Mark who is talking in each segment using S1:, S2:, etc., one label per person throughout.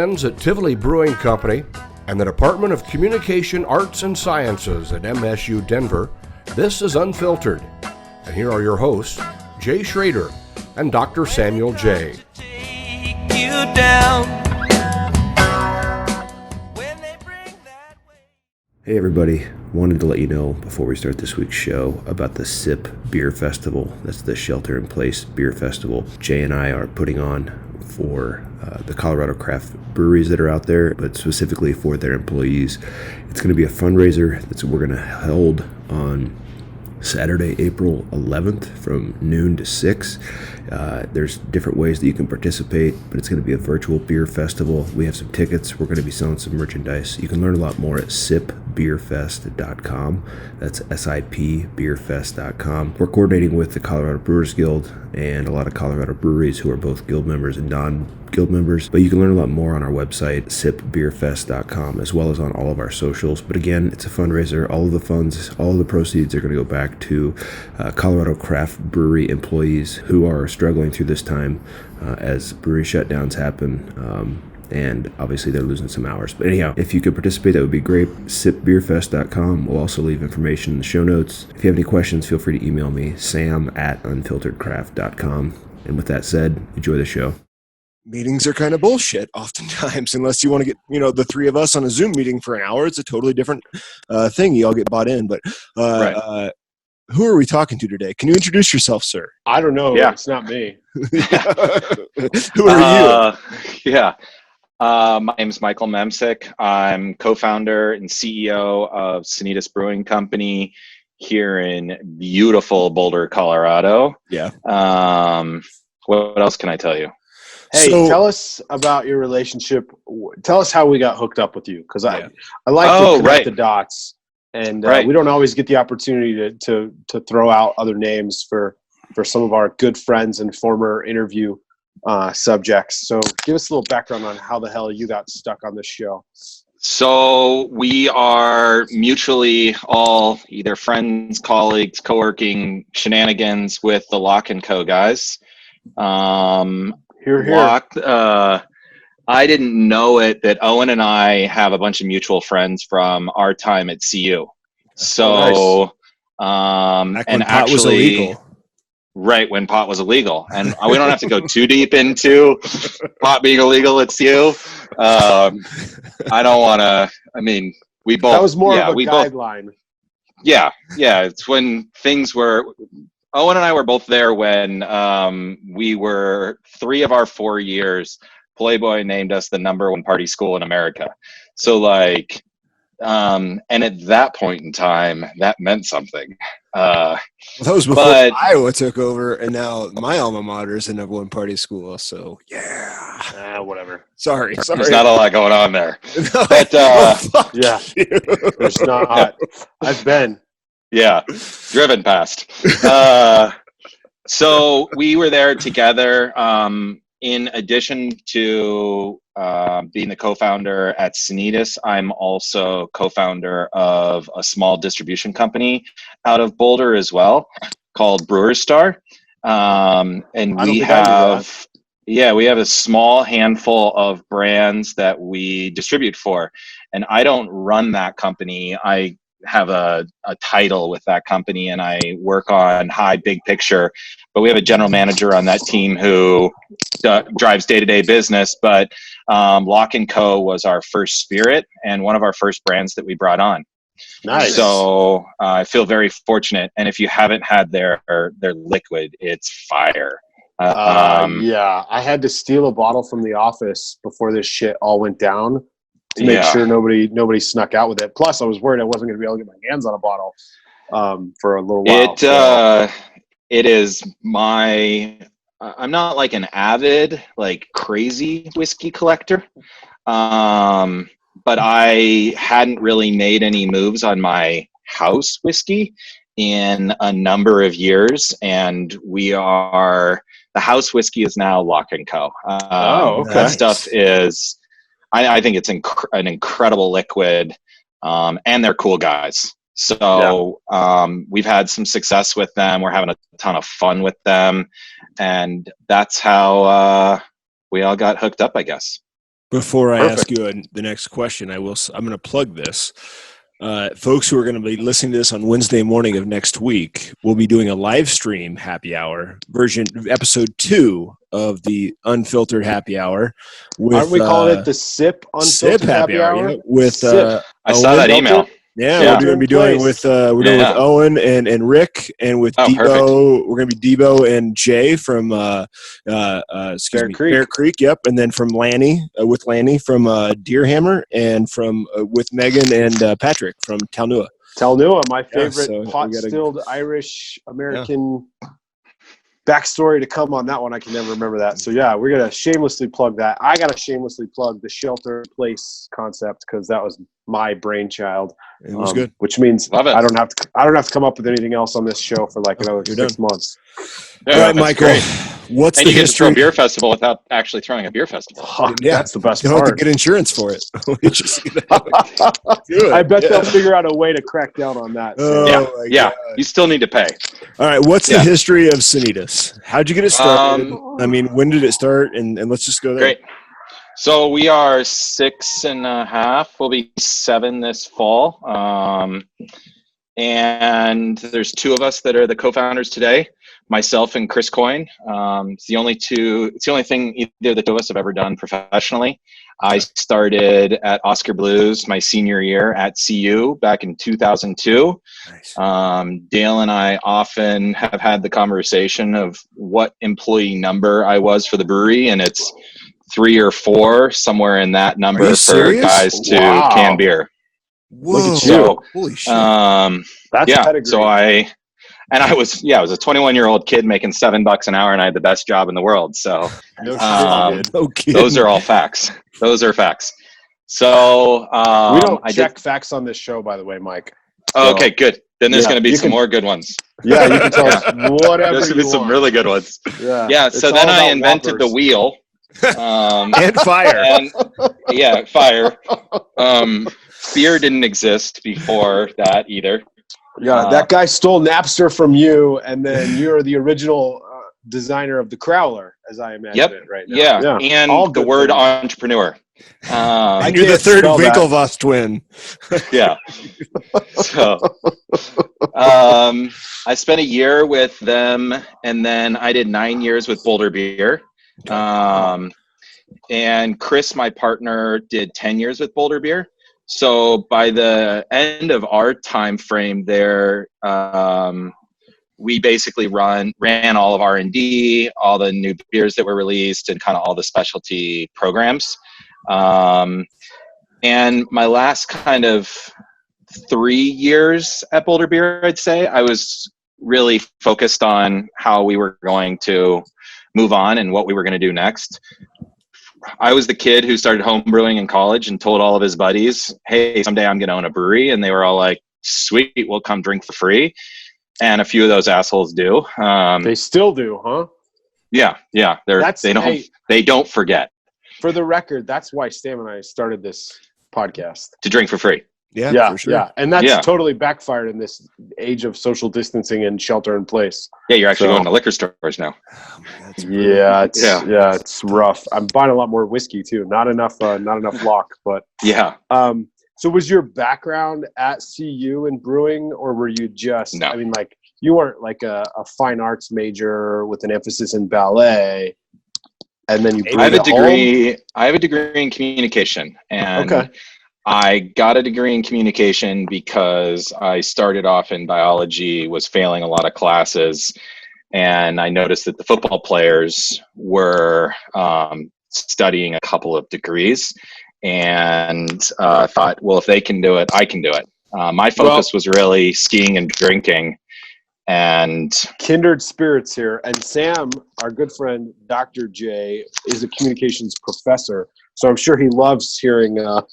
S1: friends at Tivoli Brewing Company and the Department of Communication Arts and Sciences at MSU Denver, this is Unfiltered. And here are your hosts, Jay Schrader and Dr. Samuel J.
S2: Hey everybody, wanted to let you know before we start this week's show about the SIP Beer Festival. That's the Shelter in Place Beer Festival Jay and I are putting on for the Colorado craft breweries that are out there, but specifically for their employees. It's going to be a fundraiser that we're going to hold on Saturday, April 11th from noon to 6. There's different ways that you can participate, but it's going to be a virtual beer festival. We have some tickets. We're going to be selling some merchandise. You can learn a lot more at sipbeerfest.com. That's SIPbeerfest.com. We're coordinating with the Colorado Brewers Guild and a lot of Colorado breweries who are both guild members and non-guild members, but you can learn a lot more on our website, sipbeerfest.com, as well as on all of our socials. But again, it's a fundraiser. All of the funds, all of the proceeds are going to go back to Colorado craft brewery employees who are struggling through this time as brewery shutdowns happen. And obviously they're losing some hours. But anyhow, if you could participate, that would be great. sipbeerfest.com. We'll also leave information in the show notes. If you have any questions, feel free to email me, sam@unfilteredcraft.com. And with that said, enjoy the show.
S3: Meetings are kind of bullshit oftentimes, unless you want to get, the three of us on a Zoom meeting for an hour. It's a totally different thing. You all get bought in. But right. Who are we talking to today? Can you introduce yourself, sir?
S4: I don't know. Yeah. It's not me.
S3: Who are you?
S5: Yeah. My name is Michael Memsic. I'm co-founder and CEO of Sanitas Brewing Company here in beautiful Boulder, Colorado.
S3: Yeah.
S5: What else can I tell you?
S4: Hey, tell us about your relationship. Tell us how we got hooked up with you, because I like to connect the dots, and we don't always get the opportunity to throw out other names for some of our good friends and former interview subjects. So give us a little background on how the hell you got stuck on this show.
S5: So we are mutually all either friends, colleagues, co-working shenanigans with the Lock & Co. guys.
S4: Here.
S5: I didn't know it that Owen and I have a bunch of mutual friends from our time at CU. So,
S3: Back when
S5: and
S3: pot was illegal.
S5: Right, when pot was illegal. And we don't have to go too deep into pot being illegal at CU. I don't want to, we both.
S4: That was more of a guideline.
S5: It's when things were, Owen and I were both there when we were 3 of our 4 years, Playboy named us the #1 party school in America. So and at that point in time, that meant something.
S3: That was before Iowa took over, and now my alma mater is the #1 party school. So
S4: whatever.
S3: Sorry.
S5: There's not a lot going on there.
S3: No,
S5: but
S4: there's not. I've been.
S5: Yeah, driven past. So we were there together. In addition to being the co-founder at Sanitas, I'm also co-founder of a small distribution company out of Boulder as well, called Brewers Star. And we have a small handful of brands that we distribute for. And I don't run that company. I have a title with that company, and I work on big picture, but we have a general manager on that team who drives day-to-day business. But Lock & Co. was our first spirit and one of our first brands that we brought on.
S4: Nice.
S5: So I feel very fortunate, and if you haven't had their liquid, it's fire.
S4: I had to steal a bottle from the office before this shit all went down to make sure nobody snuck out with it. Plus, I was worried I wasn't going to be able to get my hands on a bottle for a little while.
S5: It is I'm not like an avid, crazy whiskey collector, but I hadn't really made any moves on my house whiskey in a number of years, and the house whiskey is now Lock & Co. That stuff is, I think it's an incredible liquid, and they're cool guys. So we've had some success with them. We're having a ton of fun with them, and that's how we all got hooked up, I guess.
S3: Before I ask you the next question, I'm going to plug this. Folks who are going to be listening to this on Wednesday morning of next week, we'll be doing a live stream happy hour version, episode 2 of the Unfiltered Happy Hour.
S4: Aren't we calling it the SIP Unfiltered Happy Hour?
S3: Yeah, with
S5: I saw that email.
S3: Yeah, we're going to be doing with with Owen and Rick, and with Debo. Perfect. We're going to be Debo and Jay from Bear Creek. Yep, and then from Lanny with Lanny from Deerhammer, and from with Megan and Patrick from Talnua.
S4: My favorite pot-stilled Irish American backstory to come on that one. I can never remember that. So yeah, we're gonna shamelessly plug that. I gotta shamelessly plug the shelter in place concept because that was my brainchild.
S3: It was good,
S4: which means I don't have to come up with anything else on this show for like another 6 months.
S5: Yeah,
S3: all right, Michael.
S5: Great.
S3: What's
S5: and
S3: the
S5: you
S3: history?
S5: Get to throw a beer festival without actually throwing a beer festival.
S4: That's the best
S3: you
S4: part.
S3: You don't have to get insurance for it.
S4: I bet they'll figure out a way to crack down on that.
S5: So. Yeah. You still need to pay.
S3: All right. What's the history of Sanitas? How'd you get it started? When did it start? And let's just go there.
S5: Great. So we are 6.5. We'll be 7 this fall. And there's 2 of us that are the co-founders today. Myself and Chris Coyne. It's the only thing either the 2 of us have ever done professionally. I started at Oscar Blues my senior year at CU back in 2002. Nice. Dale and I often have had the conversation of what employee number I was for the brewery, and it's 3 or 4, somewhere in that number for guys to can beer.
S3: Whoa.
S4: Look at you.
S5: So,
S3: holy shit.
S4: That's pedigree.
S5: So I was a 21-year-old kid making $7 an hour, and I had the best job in the world. So those are all facts. Those are facts. So
S4: we don't check facts on this show, by the way, Mike.
S5: So, okay, good. Then there's going to be some more good ones.
S4: Yeah, you can tell us whatever.
S5: There's going to be some really good ones.
S4: Yeah.
S5: So then I invented the wheel.
S3: And fire.
S5: Fire. Beer didn't exist before that either.
S4: Yeah, that guy stole Napster from you, and then you're the original designer of the Crowler, as I imagine it right now.
S5: Yeah. And the word entrepreneur.
S3: And you're the third Winklevoss twin.
S5: Yeah. So I spent a year with them, and then I did 9 years with Boulder Beer. And Chris, my partner, did 10 years with Boulder Beer. So by the end of our time frame there, we basically ran all of R&D, all the new beers that were released, and kind of all the specialty programs. And my last kind of 3 years at Boulder Beer, I'd say, I was really focused on how we were going to move on and what we were going to do next. I was the kid who started home brewing in college and told all of his buddies, hey, someday I'm going to own a brewery. And they were all like, sweet, we'll come drink for free. And a few of those assholes do.
S4: They still do, huh?
S5: Yeah. They don't forget.
S4: For the record, that's why Stam and I started this podcast.
S5: To drink for free.
S4: Yeah,
S3: for sure.
S4: Yeah. And that's totally backfired in this age of social distancing and shelter in place.
S5: Yeah, you're actually going to liquor stores now.
S3: Oh my God,
S4: it's rough. I'm buying a lot more whiskey too. Not enough lock, but
S5: yeah.
S4: So was your background at CU in brewing, or were you just?
S5: No.
S4: I mean, like you weren't like a fine arts major with an emphasis in ballet, and then you.
S5: I have a degree. I have a degree in communication, and I got a degree in communication because I started off in biology, was failing a lot of classes, and I noticed that the football players were studying a couple of degrees, and thought, well, if they can do it, I can do it. My focus was really skiing and drinking. And
S4: kindred spirits here. And Sam, our good friend, Dr. J, is a communications professor. So I'm sure he loves hearing your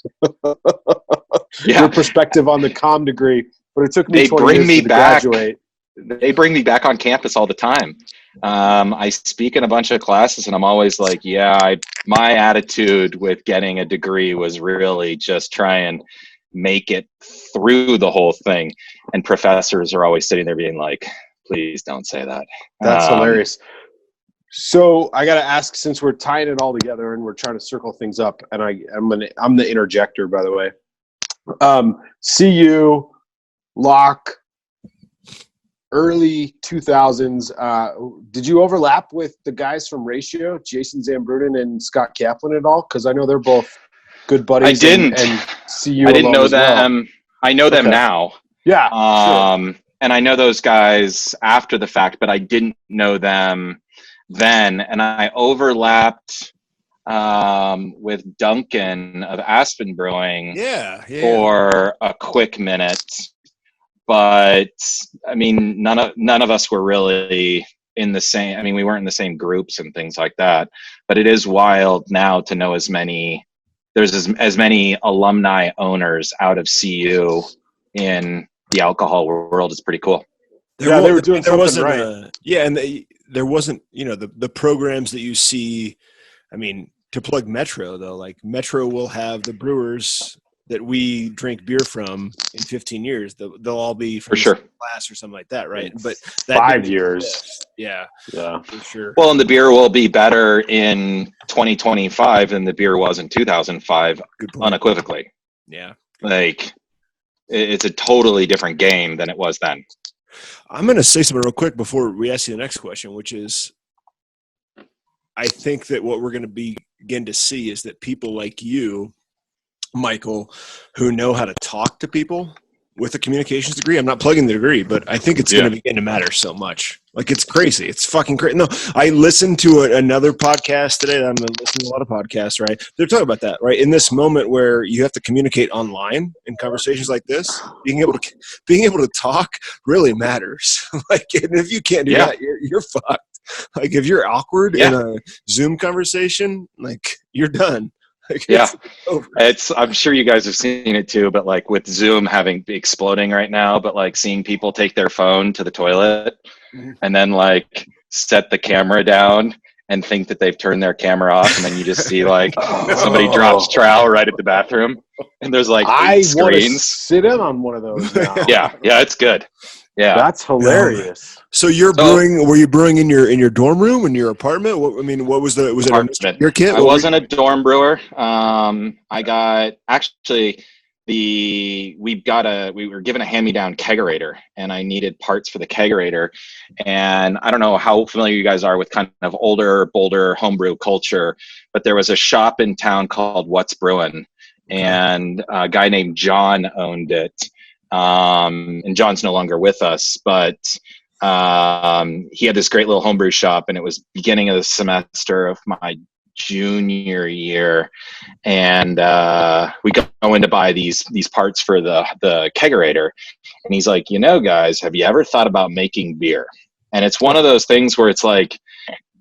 S4: perspective on the comm degree. But it took me 20 years to graduate.
S5: They bring me back on campus all the time. I speak in a bunch of classes, and I'm always like, my attitude with getting a degree was really just try and make it through the whole thing. And professors are always sitting there being like, please don't say that.
S4: That's hilarious. So I got to ask, since we're tying it all together and we're trying to circle things up, and I'm the interjector, by the way. CU, Locke, early 2000s. Did you overlap with the guys from Ratio, Jason Zambruden and Scott Kaplan at all? Because I know they're both good buddies.
S5: I didn't.
S4: And CU.
S5: I didn't know
S4: them.
S5: Well. I know them now.
S4: Yeah. Sure.
S5: And I know those guys after the fact, but I didn't know them then. And I overlapped with Duncan of Aspen Brewing for a quick minute. But I mean, none of us were really in the same. I mean, we weren't in the same groups and things like that. But it is wild now to know as many. There's as many alumni owners out of CU in the alcohol world. Is pretty cool.
S4: They were doing something right.
S3: And there wasn't, the programs that you see. I mean, to plug Metro though, like Metro will have the brewers that we drink beer from in 15 years. They'll all be from
S5: for sure
S3: class or something like that, right? But that
S4: 5 years.
S3: Yeah, for sure.
S5: Well, and the beer will be better in 2025 than the beer was in 2005, unequivocally.
S3: Yeah.
S5: Like, it's a totally different game than it was then.
S3: I'm going to say something real quick before we ask you the next question, which is, I think that what we're going to begin to see is that people like you, Michael, who know how to talk to people with a communications degree. I'm not plugging the degree, but I think it's going to begin to matter so much. Like, it's crazy. It's fucking crazy. No, I listened to another podcast today. I'm listening to a lot of podcasts, right? They're talking about that, right? In this moment where you have to communicate online in conversations like this, being able to talk really matters. Like, and if you can't do that, you're fucked. Like, if you're awkward in a Zoom conversation, like, you're done.
S5: I'm sure you guys have seen it too, but like with Zoom exploding right now, but like seeing people take their phone to the toilet and then like set the camera down and think that they've turned their camera off, and then you just see like somebody drops trowel right at the bathroom, and there's like 8 screens.
S4: Want to sit in on one of those now.
S5: yeah, it's good. Yeah,
S4: that's hilarious.
S3: So brewing? Were you brewing in your dorm room, in your apartment? What was it? Your kit?
S5: I wasn't a dorm brewer. I got we were given a hand-me-down kegerator, and I needed parts for the kegerator. And I don't know how familiar you guys are with kind of older Boulder homebrew culture, but there was a shop in town called What's Brewing, and a guy named John owned it. And John's no longer with us, but he had this great little homebrew shop, and it was beginning of the semester of my junior year, and we go in to buy these parts for the kegerator, and he's like, guys, have you ever thought about making beer? And it's one of those things where it's like,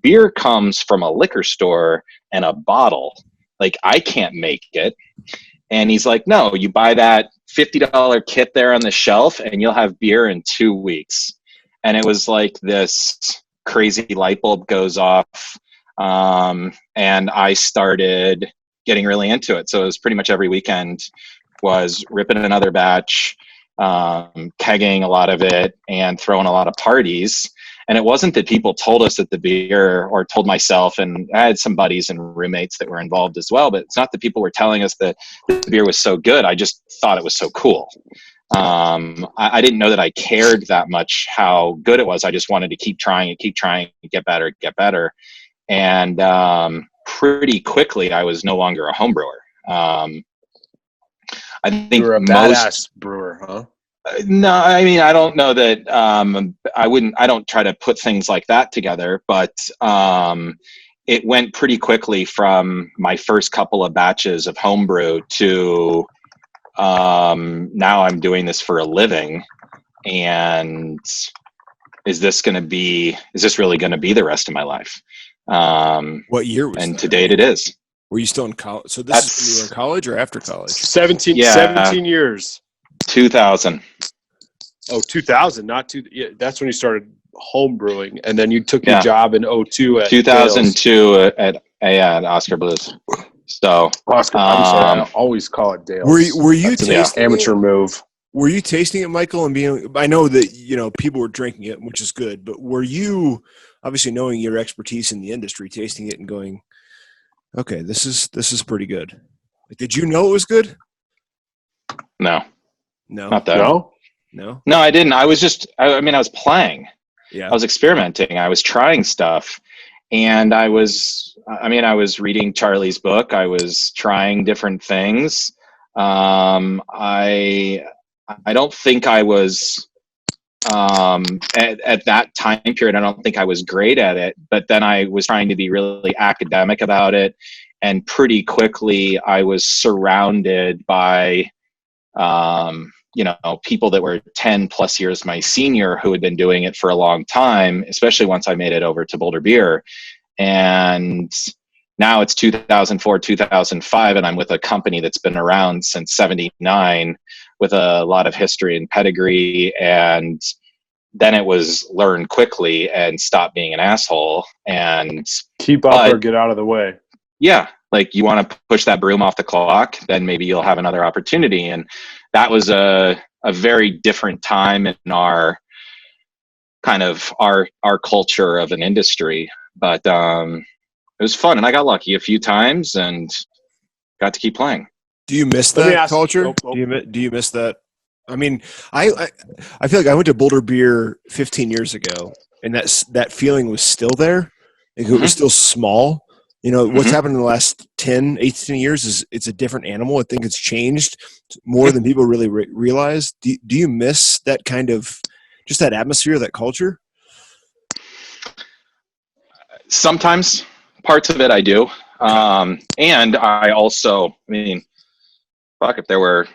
S5: beer comes from a liquor store and a bottle. Like, I can't make it. And he's like, no, you buy that $50 kit there on the shelf and you'll have beer in 2 weeks. And it was like this crazy light bulb goes off. And I started getting really into it. So it was pretty much every weekend was ripping another batch, kegging a lot of it, and throwing a lot of parties. And it wasn't that people told us that the beer, or told myself, and I had some buddies and roommates that were involved as well, but it's not that people were telling us that the beer was so good. I just thought it was so cool. I didn't know that I cared that much how good it was. I just wanted to keep trying, get better. And pretty quickly, I was no longer a home brewer. I think
S4: you were a badass brewer, huh?
S5: No, I mean, I don't know that I don't try to put things like that together, but it went pretty quickly from my first couple of batches of homebrew to now I'm doing this for a living. And is this really going to be the rest of my life?
S3: What year was
S5: and
S3: that?
S5: to date it is.
S3: Were you still in college? So this is when you were in college or after college?
S4: 17 years.
S5: 2000.
S4: Oh, 2000, not two. Yeah, that's when you started home brewing, and then you took your job in 2002 at
S5: 2002 at Oscar Blues. So
S4: Oscar, I'm sorry, I always call it Dale's.
S3: Were you tasting
S4: amateur move?
S3: Were you tasting it, Michael? And I know that people were drinking it, which is good, but were you obviously knowing your expertise in the industry, tasting it and going, okay, this is pretty good. Like, did you know it was good?
S5: No,
S3: No,
S5: not that.
S3: No,
S5: I didn't. I was I was playing.
S3: Yeah,
S5: I was experimenting. I was trying stuff, and I was reading Charlie's book. I was trying different things. I don't think I was at that time period. I don't think I was great at it. But then I was trying to be really academic about it, and pretty quickly I was surrounded by people that were 10 plus years my senior who had been doing it for a long time, especially once I made it over to Boulder Beer. And now it's 2004, 2005, and I'm with a company that's been around since 79 with a lot of history and pedigree. And then it was learn quickly and stop being an asshole and
S4: keep up or get out of the way.
S5: Yeah. Like, you want to push that broom off the clock, then maybe you'll have another opportunity. And that was a very different time in our kind of our culture of an industry. But it was fun, and I got lucky a few times and got to keep playing.
S3: Do you miss that culture? Do you miss that? I mean, I feel like I went to Boulder Beer 15 years ago, and that feeling was still there. Like, it was still small. What's happened in the last 10, 18 years is it's a different animal. I think it's changed more than people really realize. Do you miss that kind of, just that atmosphere, that culture?
S5: Sometimes parts of it I do. And I also, if there were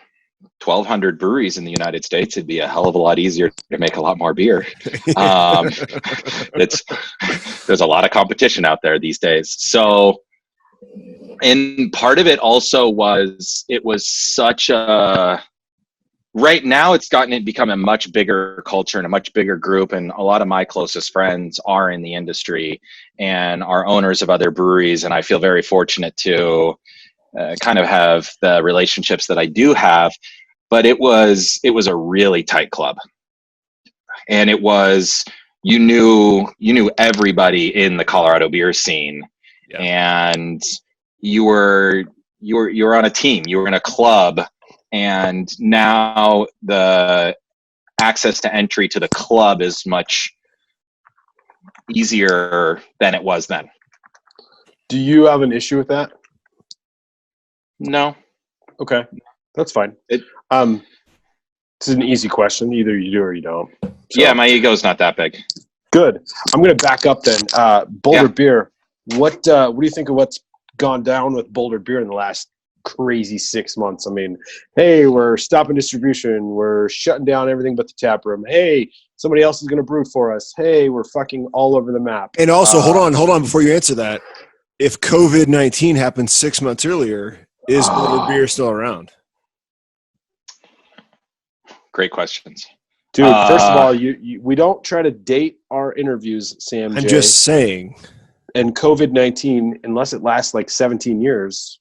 S5: 1,200 breweries in the United States, it'd be a hell of a lot easier to make a lot more beer. There's a lot of competition out there these days. So, and part of it also was, it was such a, right now it's become a much bigger culture and a much bigger group. And a lot of my closest friends are in the industry and are owners of other breweries. And I feel very fortunate to kind of have the relationships that I do have. But it was a really tight club, and it was, you knew everybody in the Colorado beer scene, and you were on a team, you were in a club, and now the access to entry to the club is much easier than it was then.
S4: Do you have an issue with that?
S5: No.
S4: Okay, that's fine. This is an easy question. Either you do or you don't. So.
S5: Yeah, my ego's not that big.
S4: Good. I'm going to back up then. Boulder Beer. What do you think of what's gone down with Boulder Beer in the last crazy 6 months? I mean, hey, we're stopping distribution. We're shutting down everything but the tap room. Hey, somebody else is going to brew for us. Hey, we're fucking all over the map.
S3: And also, hold on before you answer that. If COVID-19 happened 6 months earlier, is Boulder Beer still around?
S5: Great questions.
S4: Dude, first of all, we don't try to date our interviews, Sam.
S3: I'm just saying.
S4: And COVID-19, unless it lasts like 17 years.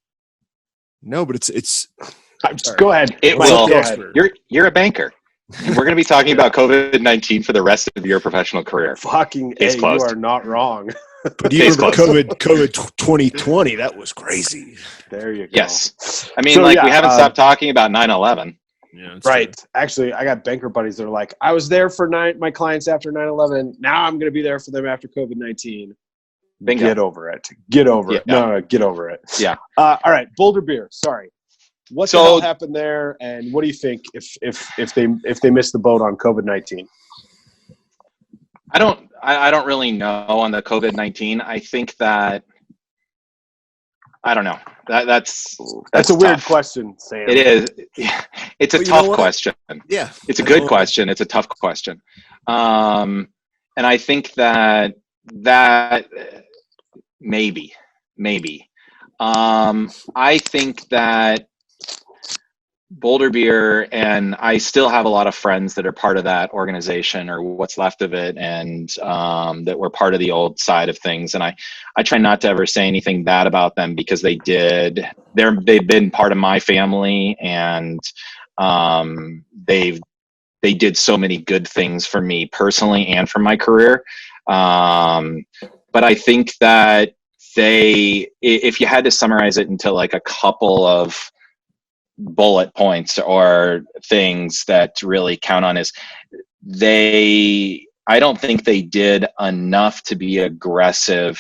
S3: No, but it's
S4: go ahead.
S5: It will. Go ahead. You're a banker. We're going to be talking about COVID-19 for the rest of your professional career.
S4: Fucking A, you are not wrong.
S3: But you remember COVID 2020, that was crazy.
S4: There you go.
S5: Yes. I mean, we haven't stopped talking about 9/11.
S3: Yeah,
S4: right. True. Actually, I got banker buddies that are like, I was there for my clients after 9/11. Now I'm going to be there for them after COVID-19.
S5: Bingo.
S4: Get over it. Get over it. No, get over it.
S5: Yeah.
S4: All right. Boulder Beer. Sorry. What the hell happened there? And what do you think if they missed the boat on COVID-19?
S5: I don't really know on the COVID-19. I think that, I don't know. That's
S4: a weird question, Sam.
S5: It is. It's a tough question.
S3: Yeah.
S5: It's a good question. It's a tough question. And I think that maybe. I think that Boulder Beer, and I still have a lot of friends that are part of that organization or what's left of it, and that were part of the old side of things. And I try not to ever say anything bad about them, because they've been part of my family, and they did so many good things for me personally and for my career. But I think that if you had to summarize it into like a couple of bullet points or things that really count on, is I don't think they did enough to be aggressive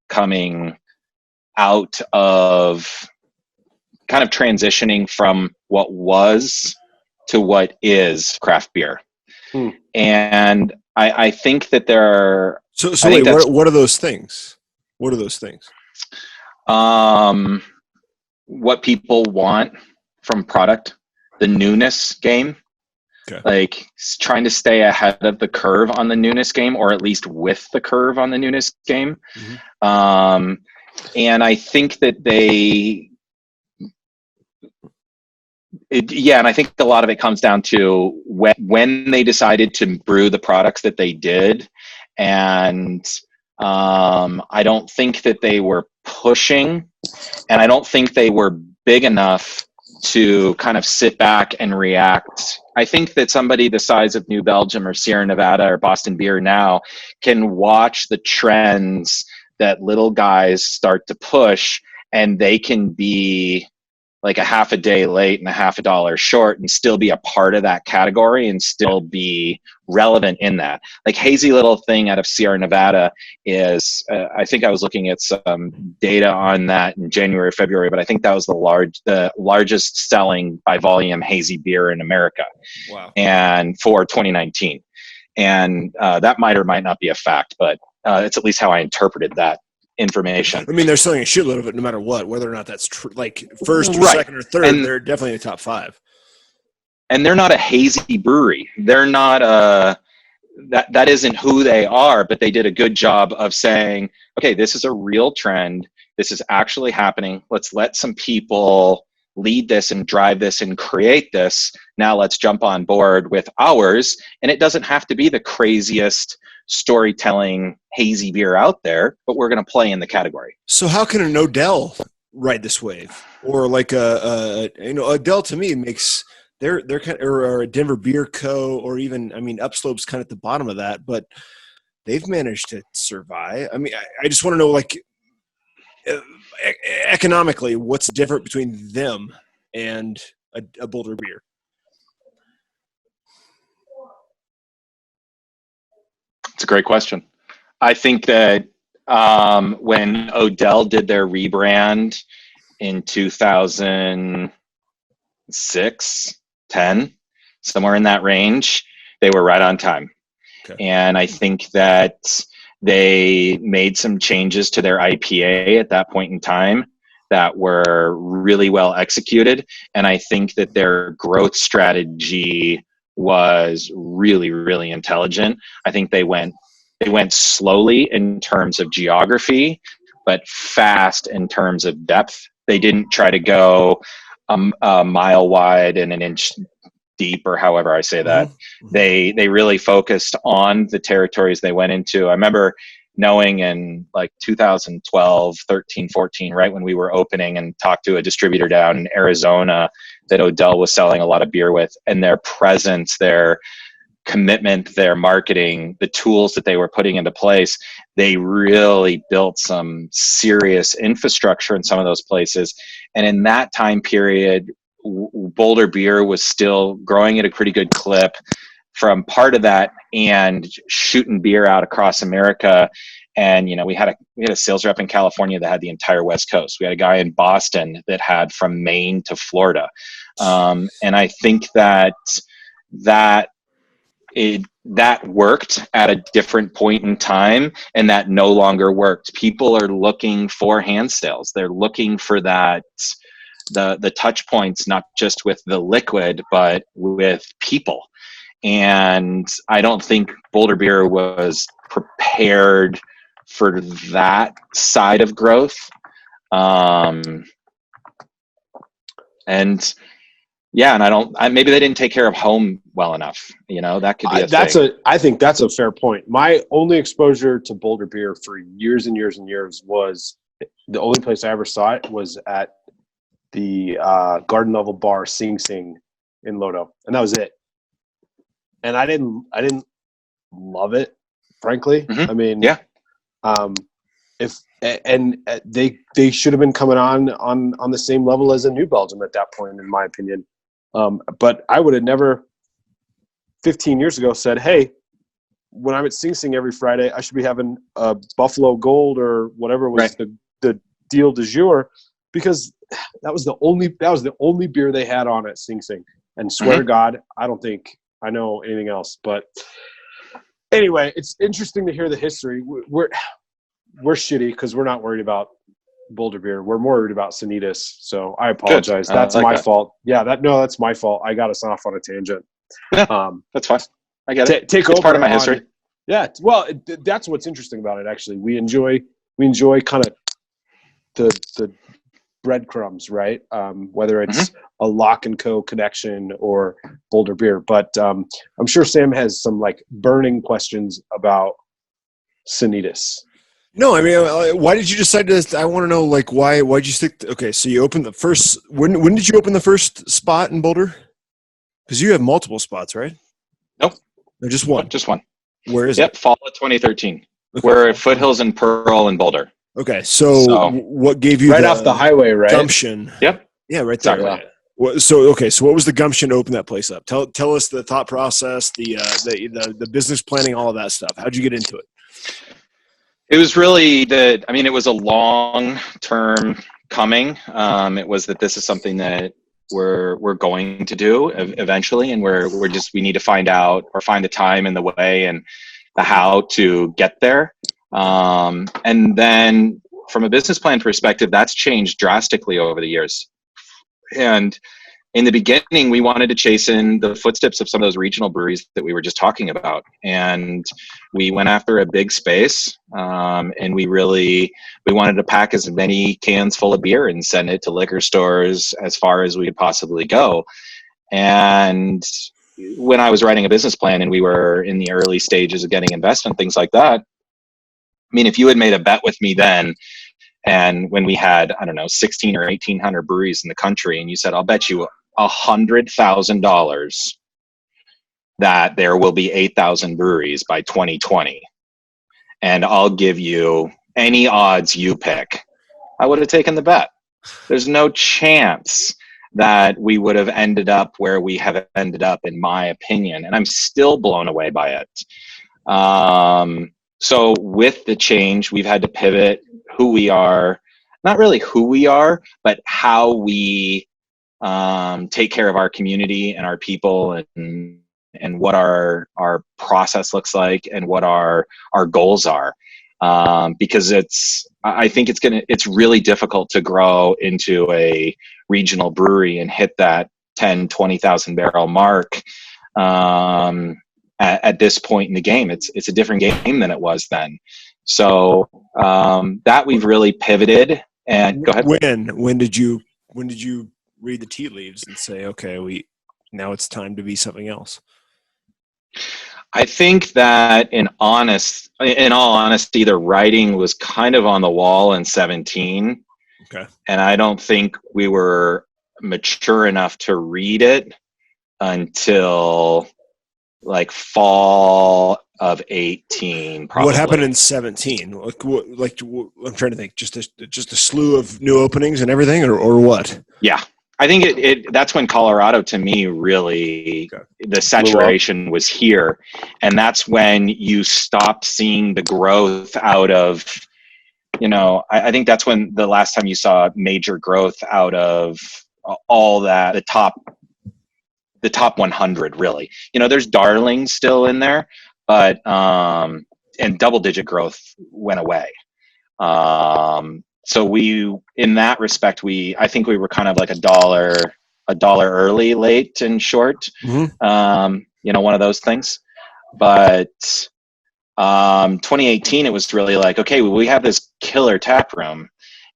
S5: coming out of kind of transitioning from what was to what is craft beer. And I think that there are.
S3: So wait, what are those things? What are those things?
S5: What people want from product, the newness game. Okay. Like trying to stay ahead of the curve on the newness game, or at least with the curve on the newness game. Mm-hmm. And I think that and I think a lot of it comes down to when they decided to brew the products that they did. And I don't think that they were pushing, and I don't think they were big enough to kind of sit back and react. I think that somebody the size of New Belgium or Sierra Nevada or Boston Beer now can watch the trends that little guys start to push, and they can be like a half a day late and a half a dollar short and still be a part of that category and still be relevant in that. Like hazy little thing out of Sierra Nevada is, I think I was looking at some data on that in January, February, but I think that was the largest selling by volume hazy beer in America. Wow. And for 2019. And that might or might not be a fact, but it's at least how I interpreted that information.
S3: I mean, they're selling a shitload of it no matter what, whether or not that's true. Like first or second or third, and they're definitely in the top 5.
S5: And they're not a hazy brewery. They're not that isn't who they are, but they did a good job of saying, okay, this is a real trend. This is actually happening. Let's let some people lead this and drive this and create this. Now let's jump on board with ours. And it doesn't have to be the craziest storytelling hazy beer out there, but we're going to play in the category.
S3: So how can an Odell ride this wave? Or like Odell to me makes they're kind of, or a Denver Beer Co. or even, I mean, Upslope's kind of at the bottom of that, but they've managed to survive. I mean, I just want to know, like, economically, what's different between them and a Boulder Beer?
S5: It's a great question. I think that when Odell did their rebrand in 2006, 10, somewhere in that range, they were right on time. Okay. And I think that they made some changes to their IPA at that point in time that were really well executed. And I think that their growth strategy was really, really intelligent. I think they went slowly in terms of geography, but fast in terms of depth. They didn't try to go a mile wide and an inch deep, or however I say that. Mm-hmm. They really focused on the territories they went into. I remember knowing in like 2012, 13, 14, right when we were opening, and talked to a distributor down in Arizona that Odell was selling a lot of beer with, and their presence, their commitment, their marketing, the tools that they were putting into place, they really built some serious infrastructure in some of those places. And in that time period, Boulder Beer was still growing at a pretty good clip from part of that and shooting beer out across America. And, you know, we had a sales rep in California that had the entire West Coast. We had a guy in Boston that had from Maine to Florida. And I think that worked at a different point in time, and that no longer worked. People are looking for hand sales. They're looking for that, the touch points, not just with the liquid, but with people. And I don't think Boulder Beer was prepared for that side of growth. And maybe they didn't take care of home well enough. You know, that could be
S4: I think that's a fair point. My only exposure to Boulder Beer for years and years and years was, the only place I ever saw it was at the garden level bar Sing Sing in Lodo. And that was it. And I didn't love it, frankly.
S5: Mm-hmm.
S4: I mean,
S5: yeah.
S4: They should have been coming on the same level as a New Belgium at that point, in my opinion. But I would have never 15 years ago said, hey, when I'm at Sing Sing every Friday, I should be having a Buffalo Gold or whatever was the deal du jour, because that was the only beer they had on at Sing Sing. And swear to God, I don't think I know anything else. But anyway, it's interesting to hear the history. We're shitty because we're not worried about Boulder beer. We're more worried about Sanitas. So I apologize. That's my fault. Yeah, that's my fault. I got us off on a tangent.
S5: Yeah, that's fine. I get it.
S4: Take over.
S5: It's part of my history.
S4: Yeah, well, that's what's interesting about it. Actually, we enjoy kind of the breadcrumbs, right? Whether it's a Lock and Co connection or Boulder beer, but I'm sure Sam has some like burning questions about Sanitas.
S3: No, I mean, why did you decide to? I want to know, like, why'd you stick? Okay, so you opened the first. When did you open the first spot in Boulder? Because you have multiple spots, right?
S5: Nope.
S3: No, just one.
S5: Just one.
S3: Where is it?
S5: Yep, fall of 2013. Okay. We're at Foothills and Pearl in Boulder.
S3: Okay, so what gave you
S4: right off the highway, right?
S3: Gumption?
S5: Yep.
S3: Yeah, right there.
S5: Exactly.
S3: So what was the gumption to open that place up? Tell us the thought process, the business planning, all of that stuff. How'd you get into it?
S5: It was really it was a long term coming. It was that this is something that we're going to do eventually, and we need to find out or find the time and the way and the how to get there. And then from a business plan perspective, that's changed drastically over the years. And in the beginning, we wanted to chase in the footsteps of some of those regional breweries that we were just talking about. And we went after a big space, and we wanted to pack as many cans full of beer and send it to liquor stores as far as we could possibly go. And when I was writing a business plan and we were in the early stages of getting investment, things like that, I mean, if you had made a bet with me then, and when we had, 16 or 1,800 breweries in the country, and you said, I'll bet you $100,000 that there will be 8,000 breweries by 2020, and I'll give you any odds you pick, I would have taken the bet. There's no chance that we would have ended up where we have ended up, in my opinion, and I'm still blown away by it. So with the change, we've had to pivot who we are, not really who we are, but how we take care of our community and our people, and what our process looks like and what our goals are. Because I think it's really difficult to grow into a regional brewery and hit that 10, 20,000 barrel mark. At this point in the game, it's a different game than it was then. So that we've really pivoted. And go ahead.
S3: When did you read the tea leaves and say, okay, now it's time to be something else?
S5: I think that in all honesty, the writing was kind of on the wall in 17.
S3: Okay.
S5: And I don't think we were mature enough to read it until like fall of 18. Probably.
S3: What happened in 17? I'm trying to think. Just a slew of new openings and everything, or what?
S5: Yeah, I think that's when Colorado, to me, really the saturation was here, and that's when you stopped seeing the growth out of. I think that's when the last time you saw major growth out of all that, the top 100, really. There's darlings still in there, but and double digit growth went away. So in that respect, I think we were kind of like a dollar early, late, and short. Mm-hmm. One of those things. But 2018, it was really like, okay, we have this killer tap room,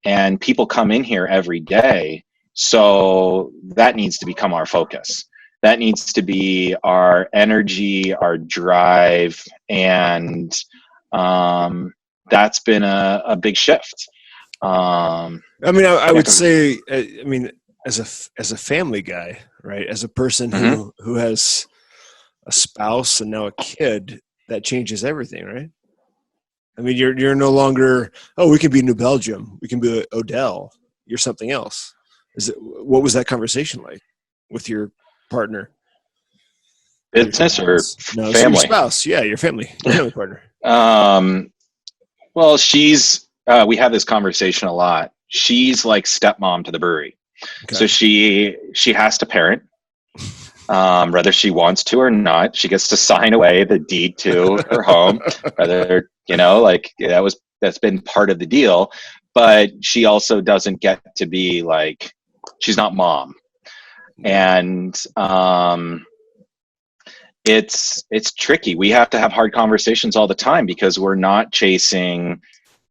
S5: and people come in here every day, so that needs to become our focus. That needs to be our energy, our drive, and that's been a big shift.
S3: I would say, as a family guy, right? As a person who has a spouse and now a kid, that changes everything, right? I mean, you're no longer, oh, we can be New Belgium. We can be Odell. You're something else. What was that conversation like with your partner?
S5: Business or
S3: No,
S5: family?
S3: Your spouse. Yeah, your family partner.
S5: Well, we have this conversation a lot. She's like stepmom to the brewery. Okay. So she has to parent, whether she wants to or not. She gets to sign away the deed to her home, whether, that's been part of the deal. But she also doesn't get to be like, she's not mom. And it's tricky. We have to have hard conversations all the time because we're not chasing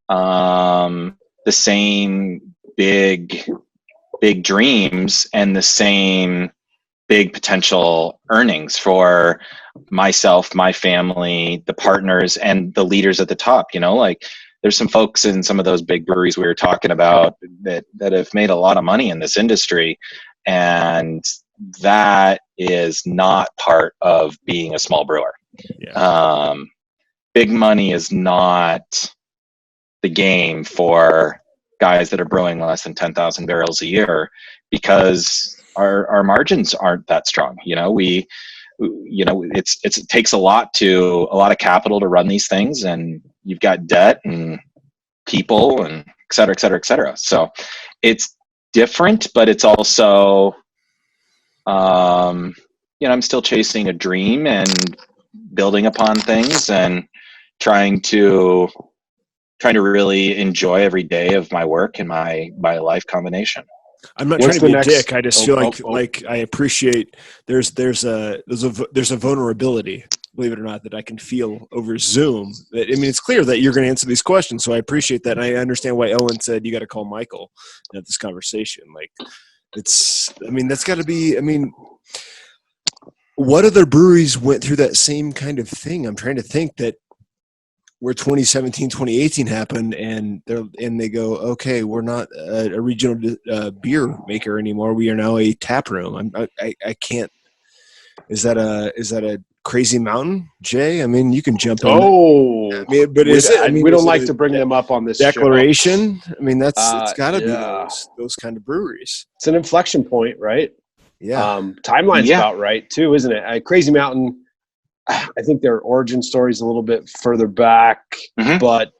S5: the same big dreams and the same big potential earnings for myself, my family, the partners, and the leaders at the top. There's some folks in some of those big breweries we were talking about that have made a lot of money in this industry, and that is not part of being a small brewer. Yeah. Big money is not the game for guys that are brewing less than 10,000 barrels a year, because our margins aren't that strong. It takes a lot of capital to run these things, and you've got debt and people and et cetera, et cetera, et cetera. So it's different, but it's also, I'm still chasing a dream and building upon things and trying to really enjoy every day of my work and my life combination.
S3: I'm not trying to be a dick. I just feel like I appreciate there's a vulnerability, believe it or not, that I can feel over Zoom. It's clear that you're going to answer these questions, so I appreciate that. And I understand why Owen said you got to call Michael and have this conversation. That's got to be. What other breweries went through that same kind of thing? I'm trying to think that where 2017, 2018 happened, and they go, okay, we're not a regional beer maker anymore. We are now a tap room. I can't. Is that a Crazy Mountain, Jay? You can jump in.
S4: Oh,
S3: but
S4: we don't like to bring them up on this
S3: declaration.
S4: Show.
S3: It's got to be those kind of breweries.
S4: It's an inflection point, right?
S3: Yeah.
S4: Timeline's about right too, isn't it? Crazy Mountain, I think their origin story is a little bit further back, but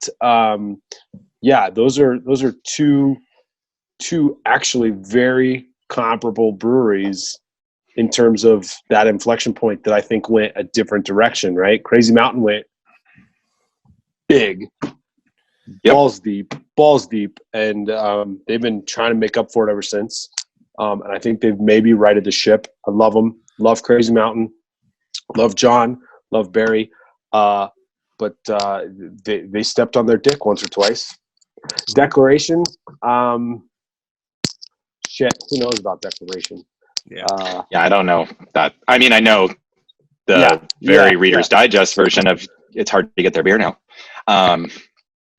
S4: those are two actually very comparable breweries in terms of that inflection point that I think went a different direction, right? Crazy Mountain went big, balls deep, and they've been trying to make up for it ever since. And I think they've maybe righted the ship. I love them. Love Crazy Mountain. Love John. Love Barry. But they stepped on their dick once or twice. Declaration. Shit. Who knows about Declaration?
S5: Yeah. I don't know that. I know the Reader's Digest version of it's hard to get their beer now.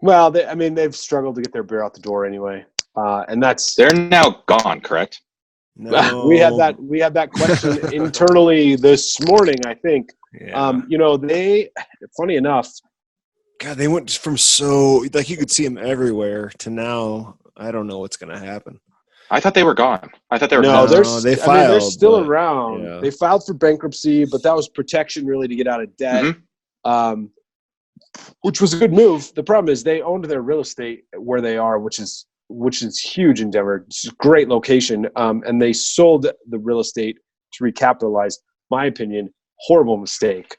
S4: Well, they've struggled to get their beer out the door anyway. And they're
S5: now gone, correct?
S3: No.
S4: We had that question internally this morning, I think. Yeah. They, funny enough,
S3: God, they went from you could see them everywhere to now. I don't know what's going to happen.
S5: I thought they were gone.
S4: No, they filed. They're still around. Yeah. They filed for bankruptcy, but that was protection really to get out of debt, which was a good move. The problem is they owned their real estate where they are, which is huge in Denver. It's a great location. And they sold the real estate to recapitalize. My opinion, horrible mistake.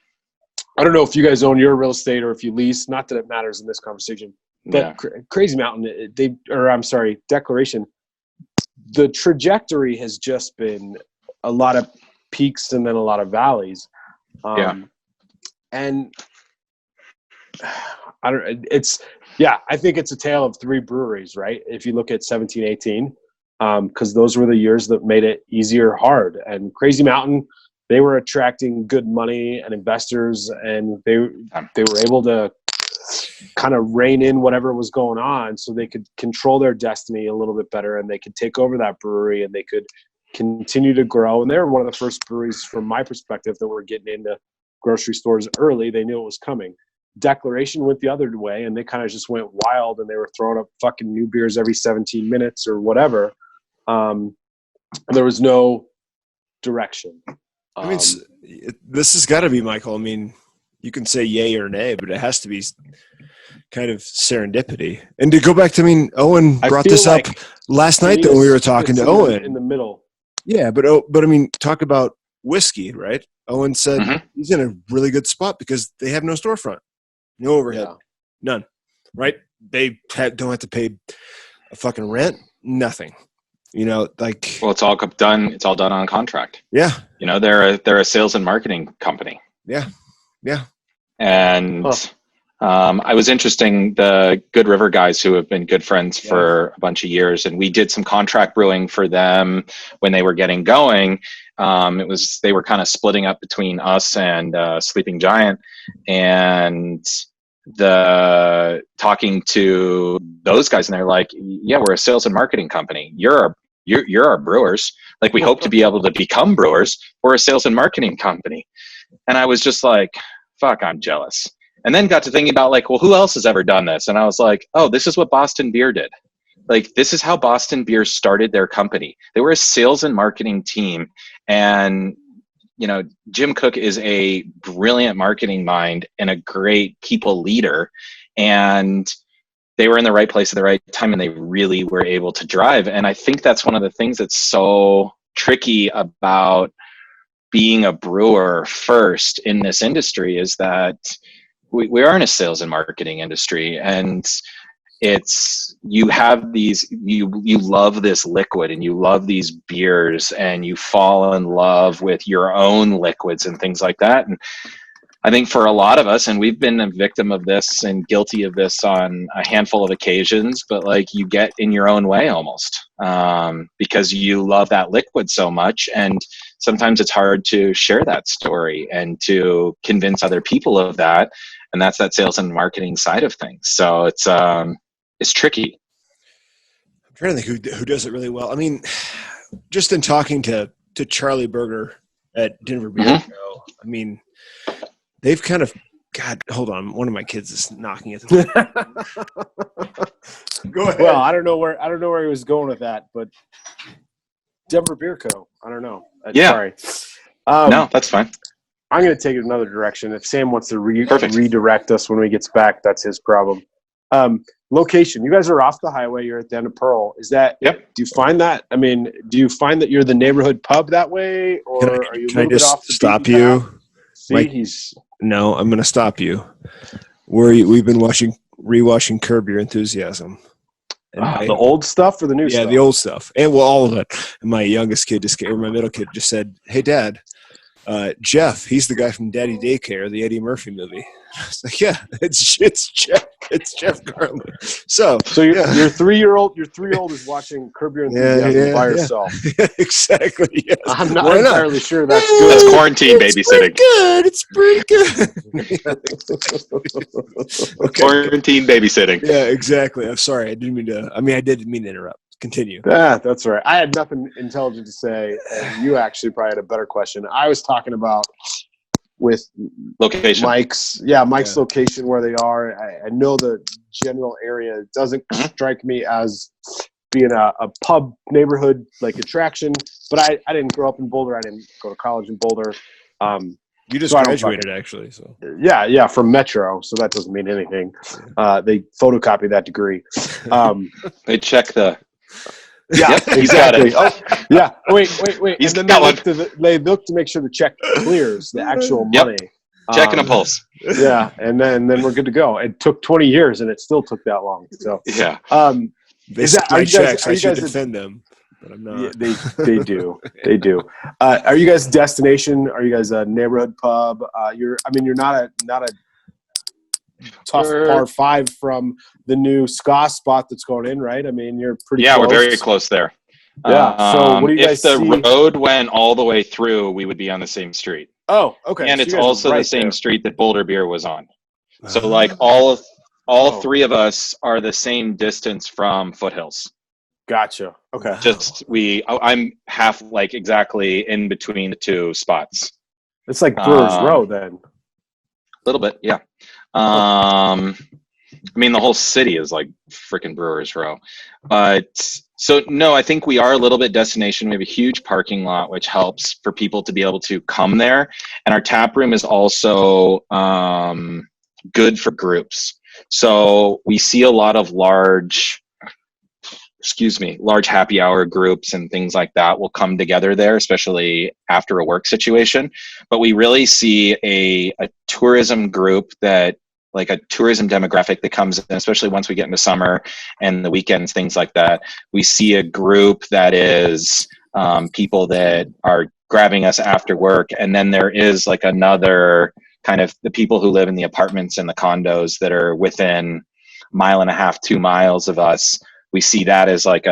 S4: I don't know if you guys own your real estate or if you lease. Not that it matters in this conversation. But Crazy Mountain, Declaration, the trajectory has just been a lot of peaks and then a lot of valleys. And I think it's a tale of three breweries, right? If you look at 17, 18, because those were the years that made it easier hard. And Crazy Mountain, they were attracting good money and investors, and they were able to kind of rein in whatever was going on so they could control their destiny a little bit better, and they could take over that brewery and they could continue to grow. And they were one of the first breweries from my perspective that were getting into grocery stores early. They knew it was coming. Declaration went the other way, and they kind of just went wild, and they were throwing up fucking new beers every 17 minutes or whatever. There was no direction.
S3: I mean, this has got to be, Michael. I mean, you can say yay or nay, but it has to be kind of serendipity. And to go back to, I mean, Owen brought this up last night when we were talking to Owen.
S4: In the middle.
S3: Yeah, but I mean, talk about whiskey, right? Owen said he's in a really good spot because they have no storefront, no overhead, none, right? They don't have to pay a fucking rent, nothing. You know, like,
S5: well, it's all done. It's all done on contract.
S3: Yeah.
S5: You know, they're a sales and marketing company.
S3: Yeah. Yeah.
S5: And I was interesting, the Good River guys who have been good friends for a bunch of years, and we did some contract brewing for them when they were getting going. They were kind of splitting up between us and Sleeping Giant, and talking to those guys, and they're like, yeah, we're a sales and marketing company. You're our brewers. Like, we hope to be able to become brewers. We're a sales and marketing company. And I was just like, fuck, I'm jealous. And then got to thinking about, like, well, who else has ever done this? And I was like, oh, this is what Boston Beer did. Like, this is how Boston Beer started their company. They were a sales and marketing team. And, you know, Jim Cook is a brilliant marketing mind and a great people leader. And they were in the right place at the right time, and they really were able to drive. And I think that's one of the things that's so tricky about being a brewer first in this industry, is that we are in a sales and marketing industry, and you have these, you love this liquid, and you love these beers, and you fall in love with your own liquids and things like that. And I think for a lot of us, and we've been a victim of this and guilty of this on a handful of occasions, but like, you get in your own way almost, because you love that liquid so much. And sometimes it's hard to share that story and to convince other people of that. And that's that sales and marketing side of things. So it's tricky.
S3: I'm trying to think who does it really well. I mean, just in talking to Charlie Berger at Denver Beer Show, I mean, they've kind of, God, hold on. One of my kids is knocking at the door. Go ahead.
S4: Well, I don't know where he was going with that, but Denver Beer Co. I don't know. Sorry.
S5: No, that's fine.
S4: I'm going to take it another direction. If Sam wants to redirect us when he gets back, that's his problem. Location. You guys are off the highway. You're at the end of Pearl. Is that?
S5: Yep.
S4: Do you find that? I mean, do you find that you're the neighborhood pub that way, or are you?
S3: Can I just stop you?
S4: See,
S3: No, I'm going to stop you. We've been rewatching Curb Your Enthusiasm.
S4: The old stuff or the new stuff?
S3: Yeah, the old stuff. And well, all of it. And my youngest kid my middle kid just said, "Hey, Dad, Jeff, he's the guy from Daddy Daycare, the Eddie Murphy movie." I was like, "Yeah, it's Jeff. It's Jeff Garland." So
S4: your 3-year-old is watching Curb Your Enthusiasm by herself.
S3: Yeah, exactly. Yes.
S4: I'm not entirely sure that's good.
S5: That's quarantine babysitting.
S3: It's pretty good. Okay.
S5: Quarantine babysitting.
S3: Yeah, exactly. I'm sorry. I didn't mean to interrupt. Continue.
S4: Yeah, that's right. I had nothing intelligent to say, and you actually probably had a better question. I was talking about with
S5: location.
S4: Mike's location, where they are. I know the general area. It doesn't strike me as being a pub neighborhood like attraction, but I didn't grow up in Boulder. I didn't go to college in Boulder.
S3: You just graduated, actually. So
S4: yeah, from Metro. So that doesn't mean anything. They photocopied that degree.
S5: They check the.
S4: Yeah,
S5: yep,
S4: exactly.
S5: He's got it.
S4: Oh, yeah. Wait.
S5: He's
S4: and then
S5: got one.
S4: They look to make sure the check clears the actual money.
S5: Checking a pulse.
S4: Yeah, and then we're good to go. It took 20 years, and it still took that long. So
S5: yeah.
S3: They my checks. I should defend them, but I'm not.
S4: Yeah, they do. They do. Are you guys destination? Are you guys a neighborhood pub? You're not a tough par 5 from the new ska spot that's going in, right? I mean, you're pretty close.
S5: We're very close there.
S4: Yeah. So what do you guys see?
S5: If the road went all the way through, we would be on the same street.
S4: Oh, okay.
S5: And
S4: so
S5: it's also the same street that Boulder Beer was on. So like all three of us are the same distance from Foothills.
S4: Gotcha. Okay.
S5: I'm half, like, exactly in between the two spots.
S4: It's like Brewers Row then.
S5: little bit, yeah. I mean, the whole city is like freaking Brewers Row. But so, no, I think we are a little bit destination. We have a huge parking lot, which helps for people to be able to come there. And our tap room is also good for groups. So we see a lot of large happy hour groups and things like that will come together there, especially after a work situation. But we really see a tourism group like a tourism demographic that comes in, especially once we get into summer and the weekends, things like that. We see a group that is people that are grabbing us after work. And then there is like another kind of the people who live in the apartments and the condos that are within 1.5 miles, 2 miles of us. We see that as like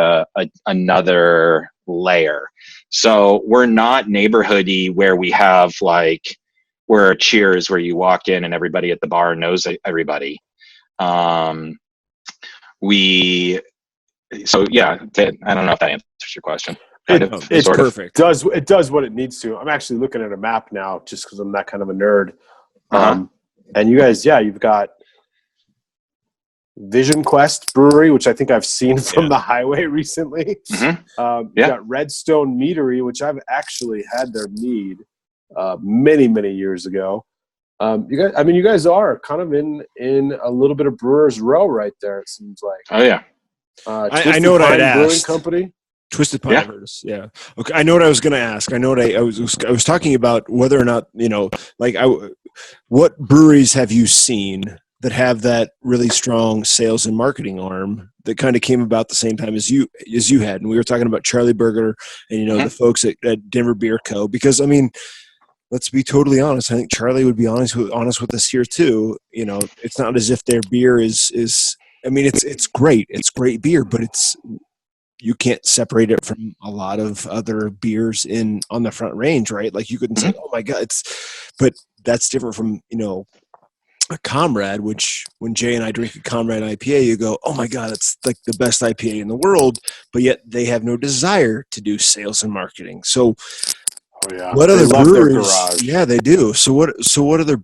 S5: another layer. So we're not neighborhoody where we have like, we're a Cheers where you walk in and everybody at the bar knows everybody. So yeah, I don't know if that answers your question.
S4: It's perfect. It does what it needs to. I'm actually looking at a map now just because I'm that kind of a nerd. And you guys, you've got Vision Quest Brewery, which I think I've seen from the highway recently. You got Redstone Meadery, which I've actually had their mead many years ago. You guys are kind of in a little bit of Brewers Row right there. It seems like.
S5: Oh yeah.
S3: I know what I'd asked.
S4: Brewing Company.
S3: Twisted Pinehurst, yeah. Okay, I know what I was going to ask. I know what I was talking about whether or not what breweries have you seen that have that really strong sales and marketing arm that kind of came about the same time as you had? And we were talking about Charlie Burger and the folks at Denver Beer Co. Because I mean, let's be totally honest. I think Charlie would be honest with us here too. It's not as if their beer is. I mean, it's great. It's great beer, but you can't separate it from a lot of other beers on the Front Range, right? Like you couldn't say, "Oh my God," but that's different from a Comrade. Which when Jay and I drink a Comrade IPA, you go, "Oh my God, it's like the best IPA in the world," but yet they have no desire to do sales and marketing. So, what other breweries? Yeah, they do. So what other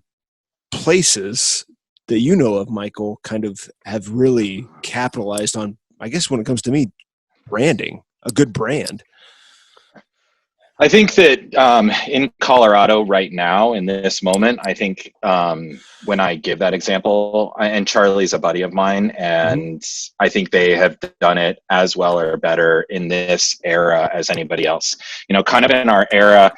S3: places that you know of, Michael, kind of have really capitalized on? I guess when it comes to me, branding, a good brand.
S5: I think that in Colorado right now, in this moment, I think when I give that example, and Charlie's a buddy of mine, and I think they have done it as well or better in this era as anybody else. Kind of in our era,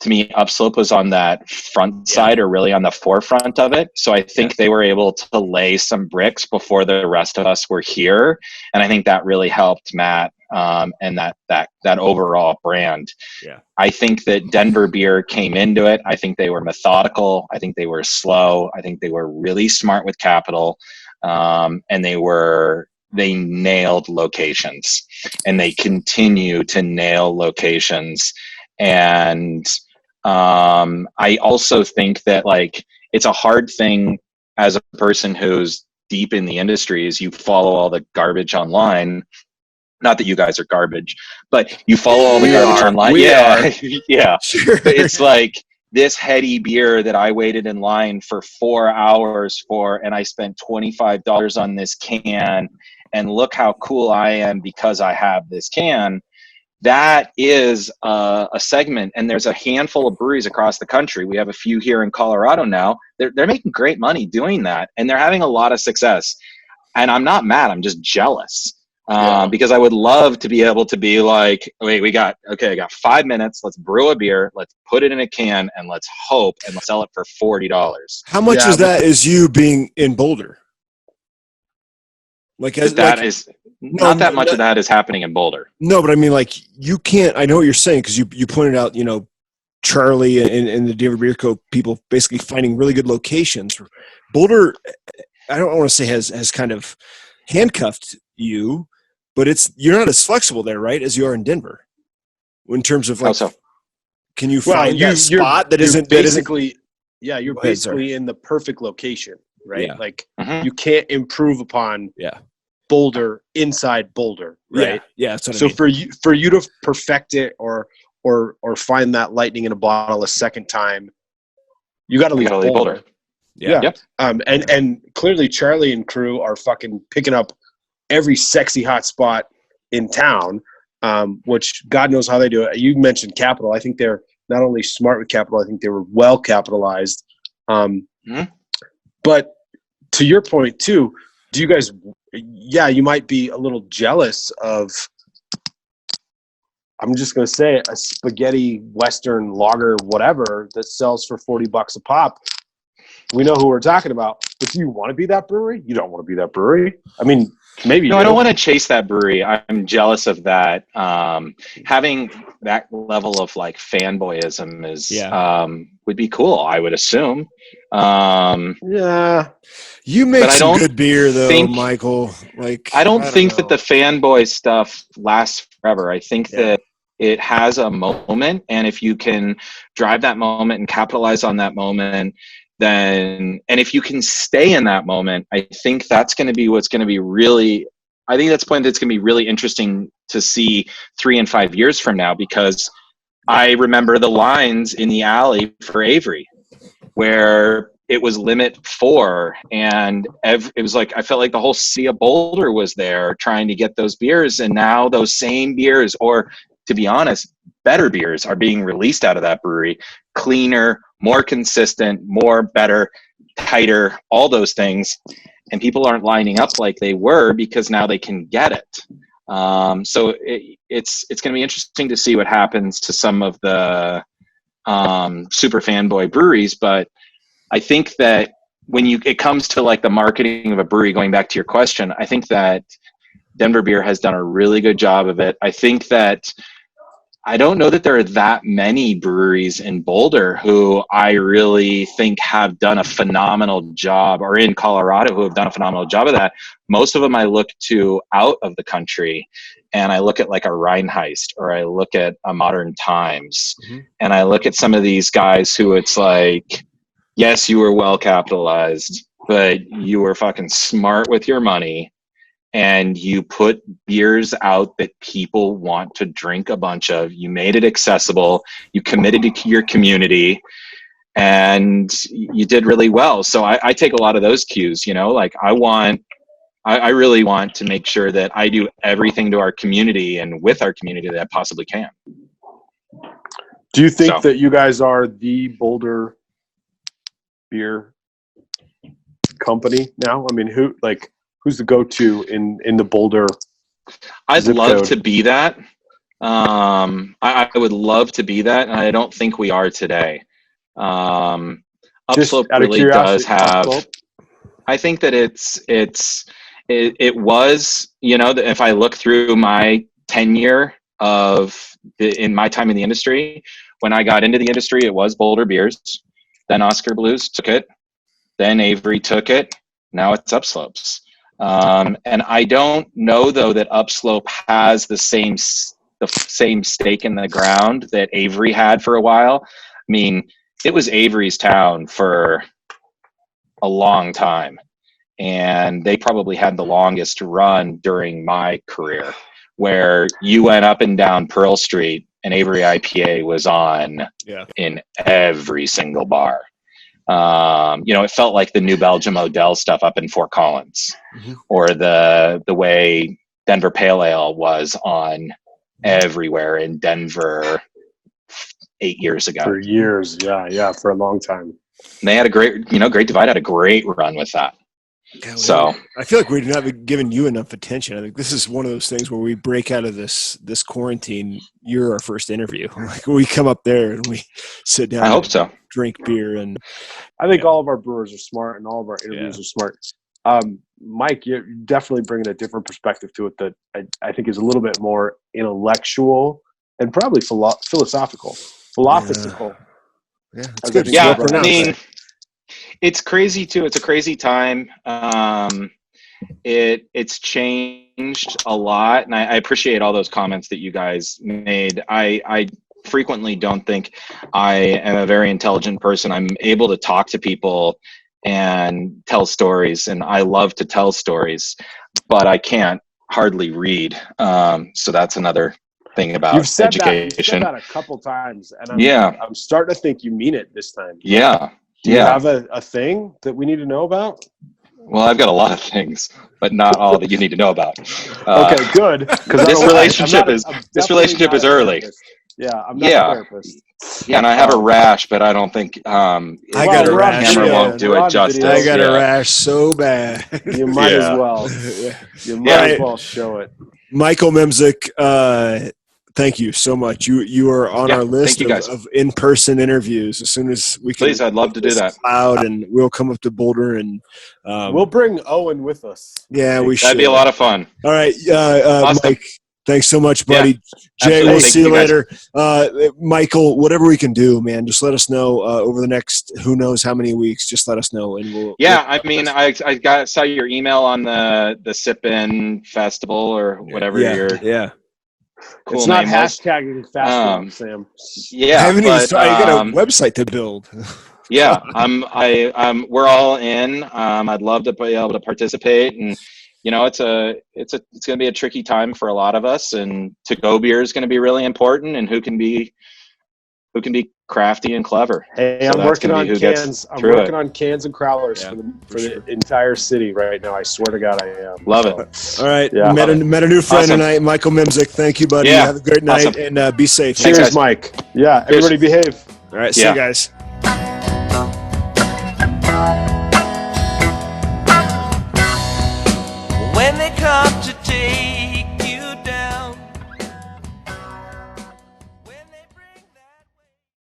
S5: to me, Upslope was on that front side or really on the forefront of it. So I think they were able to lay some bricks before the rest of us were here. And I think that really helped Matt and that overall brand. Yeah. I think that Denver Beer came into it. I think they were methodical. I think they were slow. I think they were really smart with capital. And they nailed locations, and they continue to nail locations. And I also think that it's a hard thing as a person who's deep in the industry is you follow all the garbage online. Not that you guys are garbage, but you follow all the garbage online. Yeah. Sure. But it's like this heady beer that I waited in line for 4 hours for, and I spent $25 on this can, and look how cool I am because I have this can. That is a segment, and there's a handful of breweries across the country. We have a few here in Colorado now. They're making great money doing that, and they're having a lot of success. And I'm not mad. I'm just jealous because I would love to be able to be like, wait, I got 5 minutes. Let's brew a beer. Let's put it in a can, and let's hope and let's sell it for $40.
S3: How much is that? Is you being in Boulder?
S5: Not that much of that is happening in Boulder.
S3: No, but I mean, you can't. I know what you're saying because you pointed out, Charlie and the Denver Beer Co. people basically finding really good locations. Boulder, I don't want to say has kind of handcuffed you, but you're not as flexible there, right, as you are in Denver, in terms of can you find that spot that isn't basically?
S4: Yeah, you're basically in the perfect location. Right? Yeah. You can't improve upon Boulder inside Boulder, right?
S3: Yeah. That's what
S4: I mean. For you to perfect it or find that lightning in a bottle a second time, you got to leave Boulder. Yeah.
S5: Yep.
S4: And clearly Charlie and crew are fucking picking up every sexy hot spot in town, which God knows how they do it. You mentioned capital. I think they're not only smart with capital, I think they were well capitalized. But to your point too, do you guys, you might be a little jealous of, I'm just going to say it, a spaghetti Western lager, whatever, that sells for $40 a pop. We know who we're talking about. But do you want to be that brewery? You don't want to be that brewery. I mean, maybe.
S5: No, I don't want to chase that brewery. I'm jealous of that. Having that level of like fanboyism is would be cool, I would assume.
S3: Yeah. You make some good beer though, Michael. Like
S5: I don't think that the fanboy stuff lasts forever. I think that it has a moment, and if you can drive that moment and capitalize on that moment, then, and if you can stay in that moment, I think that's going to be what's going to be really, I think that's the point that's going to be really interesting to see 3 and 5 years from now, because I remember the lines in the alley for Avery where it was limit 4, and it was like, I felt like the whole city of Boulder was there trying to get those beers, and now those same beers, or to be honest, better beers are being released out of that brewery, cleaner, more consistent, more better, tighter, all those things, and people aren't lining up like they were because now they can get it. So it's going to be interesting to see what happens to some of the super fanboy breweries, but I think that when it comes to like the marketing of a brewery, going back to your question, I think that Denver Beer has done a really good job of it. I think that I don't know that there are that many breweries in Boulder who I really think have done a phenomenal job, or in Colorado who have done a phenomenal job of that. Most of them I look to out of the country, and I look at like a Reinheist, or I look at a Modern Times, and I look at some of these guys who it's like, yes, you were well capitalized, but you were fucking smart with your money, and you put beers out that people want to drink a bunch of. You made it accessible. You committed to your community, and you did really well. So I take a lot of those cues, like I really want to make sure that I do everything to our community and with our community that I possibly can.
S4: Do you think that you guys are the Boulder beer company now? I mean, who's the go-to in the Boulder?
S5: I'd love to be that. I would love to be that, and I don't think we are today. Upslope really does have. Upslope? I think that it was, if I look through my tenure in my time in the industry, when I got into the industry, it was Boulder Beers. Then Oscar Blues took it. Then Avery took it. Now it's Upslopes. And I don't know though that Upslope has the same stake in the ground that Avery had for a while. I mean, it was Avery's town for a long time, and they probably had the longest run during my career, where you went up and down Pearl Street and Avery IPA was on in every single bar. It felt like the New Belgium Odell stuff up in Fort Collins, or the way Denver Pale Ale was on everywhere in Denver 8 years ago.
S4: For years, for a long time.
S5: And they had a Great Divide had a great run with that.
S3: Yeah,
S5: so
S3: I feel like we're not giving you enough attention. I think this is one of those things where we break out of this quarantine. You're our first interview. Like we come up there and we sit down.
S5: I hope so.
S3: Drink beer, and
S4: I think all of our brewers are smart, and all of our interviews are smart. Mike, you're definitely bringing a different perspective to it that I think is a little bit more intellectual and probably philosophical.
S3: Yeah, it's good.
S5: Yeah, I mean, it's crazy too. It's a crazy time. It's changed a lot, and I appreciate all those comments that you guys made. I frequently don't think I am a very intelligent person. I'm able to talk to people and tell stories, and I love to tell stories, but I can't hardly read. So that's another thing about education.
S4: You've said that a couple times, and I'm starting to think you mean it this time.
S5: Yeah.
S4: Do you have a thing that we need to know about?
S5: Well, I've got a lot of things, but not all that you need to know about.
S4: Okay, good.
S5: This relationship is early.
S4: Yeah, I'm not a therapist.
S5: Yeah, and I have a rash, but I don't think
S3: I got a rash.
S5: Camera won't do it justice.
S3: I got a rash so bad.
S4: You might as well. You might as well show it.
S3: Michael Memsic, thank you so much. You are on our list of in-person interviews as soon as we can.
S5: Please, I'd love to do that.
S3: Loud, and we'll come up to Boulder and
S4: we'll bring Owen with us.
S3: Yeah, we should.
S5: That'd be a lot of fun.
S3: All right,
S5: awesome.
S3: Mike. Thanks so much, buddy.
S5: Yeah,
S3: Jay,
S5: absolutely.
S3: we'll see you later. Michael, whatever we can do, man, just let us know over the next who knows how many weeks. Just let us know, and we'll.
S5: Yeah, I mean, I saw your email on the Sip-In Festival or whatever your cool
S4: it's not
S5: name was.
S4: hashtagging fast Sam.
S5: Yeah,
S3: I haven't even started. I got a website to build.
S5: Yeah, we're all in. I'd love to be able to participate, and it's going to be a tricky time for a lot of us, and to-go beer is going to be really important, and who can be crafty and clever.
S4: Hey, I'm working on cans. I'm working on cans and crowlers for the entire city right now. I swear to God, I am.
S5: Love it.
S3: All right, met a new friend tonight, Michael Memsic. Thank you, buddy.
S5: Yeah.
S3: Have a great night and be safe.
S4: Cheers, Mike. Yeah, everybody behave.
S3: All right, see you guys.